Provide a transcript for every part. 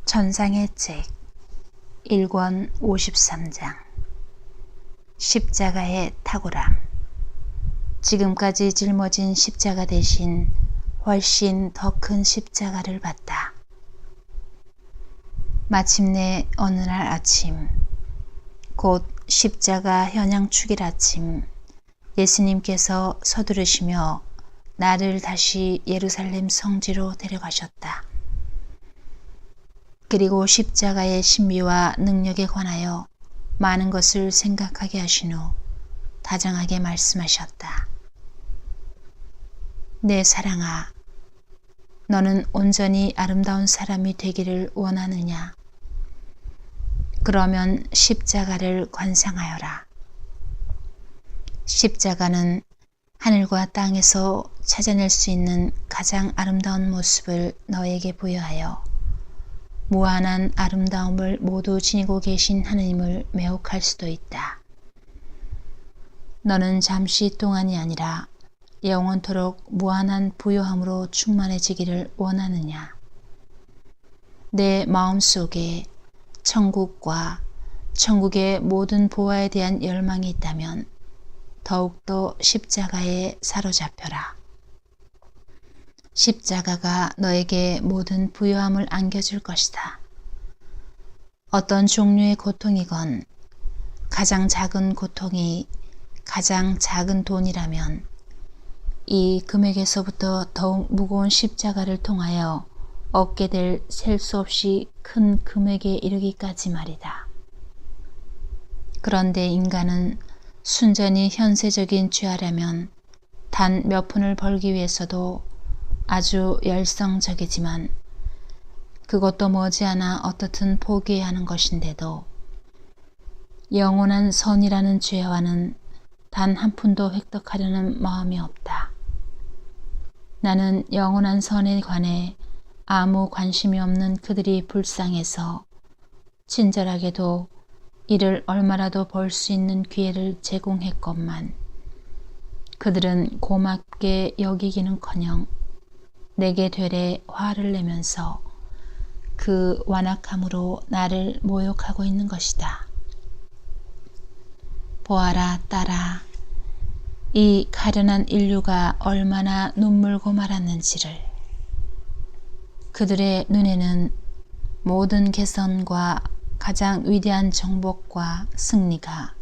천상의 책 1권 53장 십자가의 탁월함. 지금까지 짊어진 십자가 대신 훨씬 더 큰 십자가를 봤다. 마침내 어느 날 아침, 곧 십자가 현양축일 아침, 예수님께서 서두르시며 나를 다시 예루살렘 성지로 데려가셨다. 그리고 십자가의 신비와 능력에 관하여 많은 것을 생각하게 하신 후 다정하게 말씀하셨다. 내 사랑아, 너는 온전히 아름다운 사람이 되기를 원하느냐? 그러면 십자가를 관상하여라. 십자가는 하늘과 땅에서 찾아낼 수 있는 가장 아름다운 모습을 너에게 부여하여 무한한 아름다움을 모두 지니고 계신 하느님을 매혹할 수도 있다. 너는 잠시 동안이 아니라 영원토록 무한한 부요함으로 충만해지기를 원하느냐? 내 마음속에 천국과 천국의 모든 보화에 대한 열망이 있다면 더욱더 십자가에 사로잡혀라. 십자가가 너에게 모든 부요함을 안겨줄 것이다. 어떤 종류의 고통이건 가장 작은 고통이 가장 작은 돈이라면 이 금액에서부터 더욱 무거운 십자가를 통하여 얻게 될 셀 수 없이 큰 금액에 이르기까지 말이다. 그런데 인간은 순전히 현세적인 죄하려면 단 몇 푼을 벌기 위해서도 아주 열성적이지만 그것도 머지않아 어떻든 포기해야 하는 것인데도 영원한 선이라는 죄와는 단 한 푼도 획득하려는 마음이 없다. 나는 영원한 선에 관해 아무 관심이 없는 그들이 불쌍해서 친절하게도 이를 얼마라도 벌 수 있는 기회를 제공했건만 그들은 고맙게 여기기는커녕 내게 되레 화를 내면서 그 완악함으로 나를 모욕하고 있는 것이다. 보아라, 딸아, 이 가련한 인류가 얼마나 눈물고 말았는지를. 그들의 눈에는 모든 개선과 가장 위대한 정복과 승리가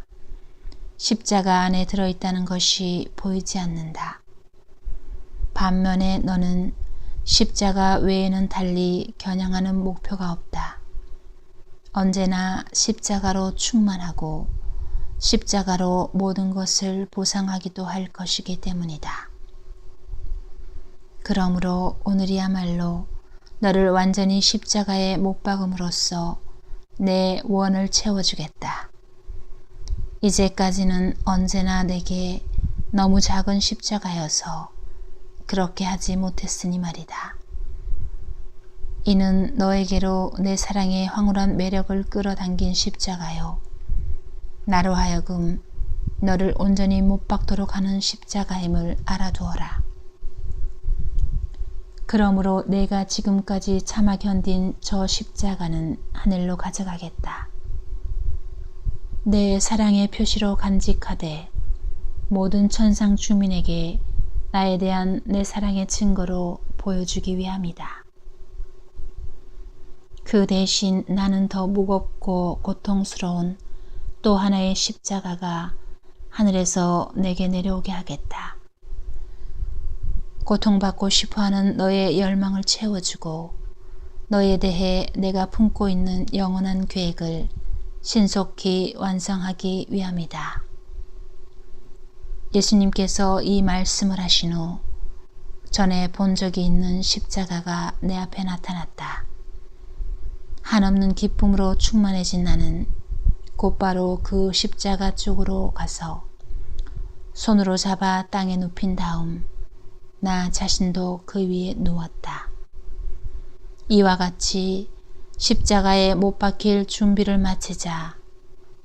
십자가 안에 들어있다는 것이 보이지 않는다. 반면에 너는 십자가 외에는 달리 겨냥하는 목표가 없다. 언제나 십자가로 충만하고 십자가로 모든 것을 보상하기도 할 것이기 때문이다. 그러므로 오늘이야말로 너를 완전히 십자가에 못 박음으로써 내 원을 채워주겠다. 이제까지는 언제나 내게 너무 작은 십자가여서 그렇게 하지 못했으니 말이다. 이는 너에게로 내 사랑의 황홀한 매력을 끌어당긴 십자가요. 나로 하여금 너를 온전히 못 박도록 하는 십자가임을 알아두어라. 그러므로 내가 지금까지 참아 견딘 저 십자가는 하늘로 가져가겠다. 내 사랑의 표시로 간직하되 모든 천상 주민에게 나에 대한 내 사랑의 증거로 보여주기 위함이다. 그 대신 나는 더 무겁고 고통스러운 또 하나의 십자가가 하늘에서 내게 내려오게 하겠다. 고통받고 싶어하는 너의 열망을 채워주고 너에 대해 내가 품고 있는 영원한 계획을 신속히 완성하기 위함이다. 예수님께서 이 말씀을 하신 후 전에 본 적이 있는 십자가가 내 앞에 나타났다. 한없는 기쁨으로 충만해진 나는 곧바로 그 십자가 쪽으로 가서 손으로 잡아 땅에 눕힌 다음 나 자신도 그 위에 누웠다. 이와 같이 십자가에 못 박힐 준비를 마치자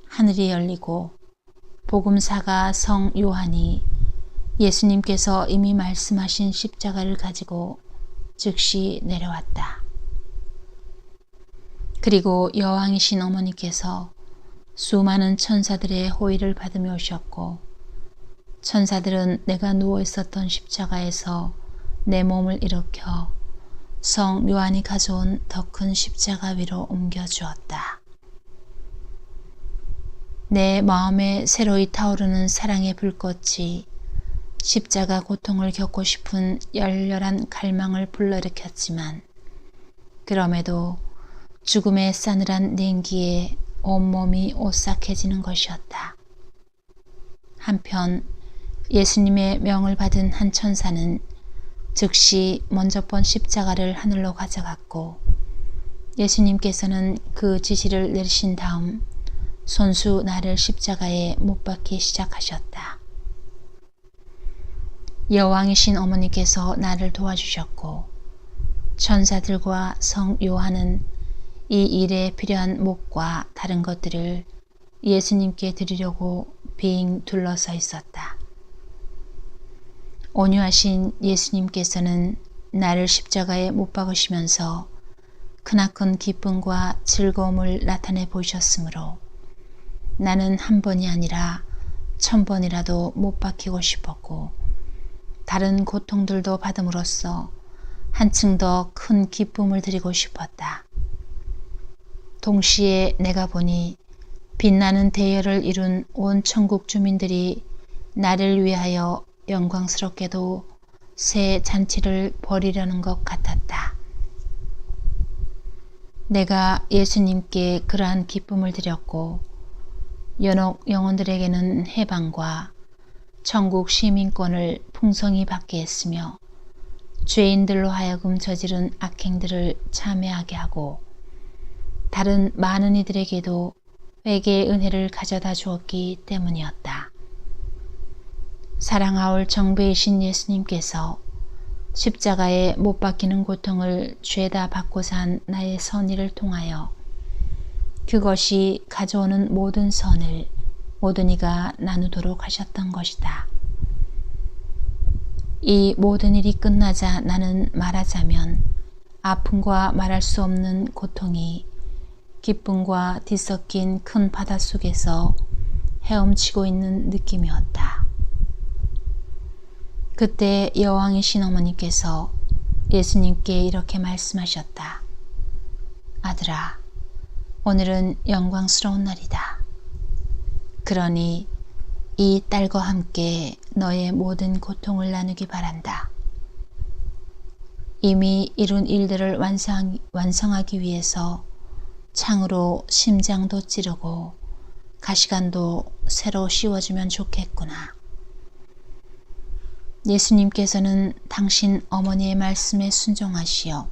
하늘이 열리고 복음사가 성 요한이 예수님께서 이미 말씀하신 십자가를 가지고 즉시 내려왔다. 그리고 여왕이신 어머니께서 수많은 천사들의 호의를 받으며 오셨고 천사들은 내가 누워 있었던 십자가에서 내 몸을 일으켜 성 요한이 가져온 더 큰 십자가 위로 옮겨 주었다. 내 마음에 새로이 타오르는 사랑의 불꽃이 십자가 고통을 겪고 싶은 열렬한 갈망을 불러일으켰지만 그럼에도 죽음의 싸늘한 냉기에 온몸이 오싹해지는 것이었다. 한편 예수님의 명을 받은 한 천사는 즉시 먼저 번 십자가를 하늘로 가져갔고 예수님께서는 그 지시를 내리신 다음 손수 나를 십자가에 못 박기 시작하셨다. 여왕이신 어머니께서 나를 도와주셨고 천사들과 성 요한은 이 일에 필요한 목과 다른 것들을 예수님께 드리려고 빙 둘러서 있었다. 온유하신 예수님께서는 나를 십자가에 못 박으시면서 크나큰 기쁨과 즐거움을 나타내 보셨으므로 나는 한 번이 아니라 1000번이라도 못 박히고 싶었고 다른 고통들도 받음으로써 한층 더 큰 기쁨을 드리고 싶었다. 동시에 내가 보니 빛나는 대열을 이룬 온 천국 주민들이 나를 위하여 영광스럽게도 새 잔치를 벌이려는 것 같았다. 내가 예수님께 그러한 기쁨을 드렸고 연옥 영혼들에게는 해방과 천국 시민권을 풍성히 받게 했으며 죄인들로 하여금 저지른 악행들을 참회하게 하고 다른 많은 이들에게도 회개의 은혜를 가져다 주었기 때문이었다. 사랑하올 정배이신 예수님께서 십자가에 못 박히는 고통을 죄다 받고자 한 나의 선의를 통하여 그것이 가져오는 모든 선을 모든 이가 나누도록 하셨던 것이다. 이 모든 일이 끝나자 나는 말하자면 아픔과 말할 수 없는 고통이 기쁨과 뒤섞인 큰 바닷속에서 헤엄치고 있는 느낌이었다. 그때 여왕이신 어머니께서 예수님께 이렇게 말씀하셨다. 아들아, 오늘은 영광스러운 날이다. 그러니 이 딸과 함께 너의 모든 고통을 나누기 바란다. 이미 이룬 일들을 완성하기 위해서 창으로 심장도 찌르고 가시관도 새로 씌워주면 좋겠구나. 예수님께서는 당신 어머니의 말씀에 순종하시어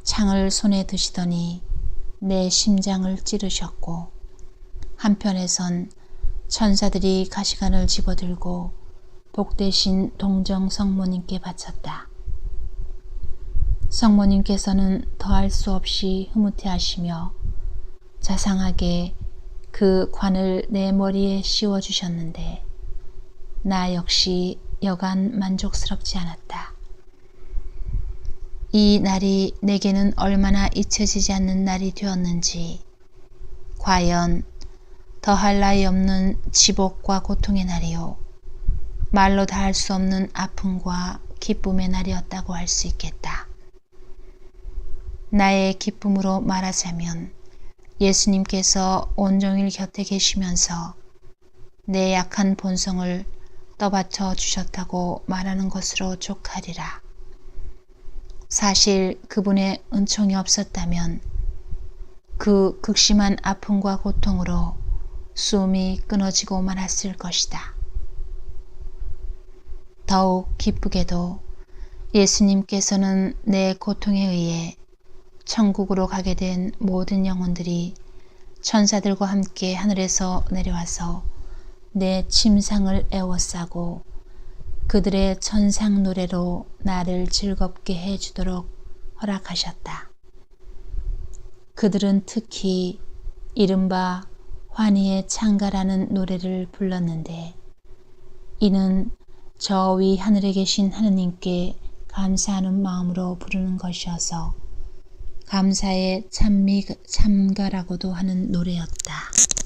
창을 손에 드시더니 내 심장을 찌르셨고 한편에선 천사들이 가시관을 집어들고 복되신 동정 성모님께 바쳤다. 성모님께서는 더할 수 없이 흐뭇해하시며 자상하게 그 관을 내 머리에 씌워주셨는데 나 역시 여간 만족스럽지 않았다. 이 날이 내게는 얼마나 잊혀지지 않는 날이 되었는지, 과연 더할 나위 없는 지복과 고통의 날이요, 말로 다 할 수 없는 아픔과 기쁨의 날이었다고 할 수 있겠다. 나의 기쁨으로 말하자면 예수님께서 온종일 곁에 계시면서 내 약한 본성을 떠받쳐 주셨다고 말하는 것으로 족하리라. 사실 그분의 은총이 없었다면 그 극심한 아픔과 고통으로 숨이 끊어지고 말았을 것이다. 더욱 기쁘게도 예수님께서는 내 고통에 의해 천국으로 가게 된 모든 영혼들이 천사들과 함께 하늘에서 내려와서 내 침상을 애워싸고 그들의 천상 노래로 나를 즐겁게 해주도록 허락하셨다. 그들은 특히 이른바 환희의 창가라는 노래를 불렀는데 이는 저 위 하늘에 계신 하느님께 감사하는 마음으로 부르는 것이어서 감사의 참가라고도 하는 노래였다.